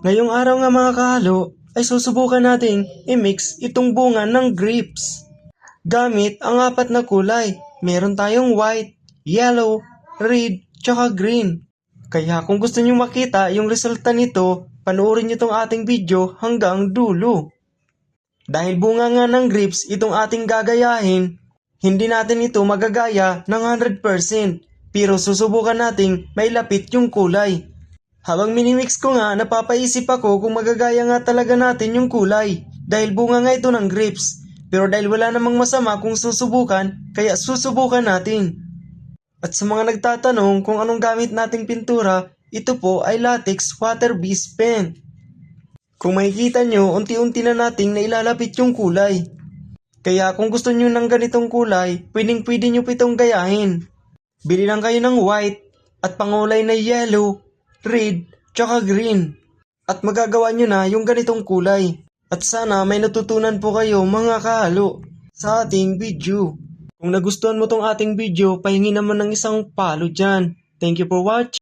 Ngayong araw nga mga kahalo, ay susubukan nating i-mix itong bunga ng grapes. Gamit ang apat na kulay. Meron tayong white, yellow, red, tsaka green. Kaya kung gusto nyo makita yung resulta nito, panoorin nyo tong ating video hanggang dulo. Dahil bunga nga ng grapes itong ating gagayahin, hindi natin ito magagaya ng 100%, pero susubukan nating mailapit yung kulay. Habang minimix ko nga, napapaisip ako kung magagaya nga talaga natin yung kulay, dahil bunga nga ito ng grapes. Pero dahil wala namang masama kung susubukan, kaya susubukan natin. At sa mga nagtatanong kung anong gamit nating pintura, ito po ay latex water-based pen. Kung makikita nyo, unti-unti na nating nailalapit yung kulay. Kaya kung gusto nyo ng ganitong kulay, pwedeng-pwede nyo pitong gayahin. Bili lang kayo ng white at pangulay na yellow, red, tsaka green. At magagawa nyo na yung ganitong kulay. At sana may natutunan po kayo mga kahalo sa ating video. Kung nagustuhan mo tong ating video, pahingi naman ng isang follow dyan. Thank you for watching.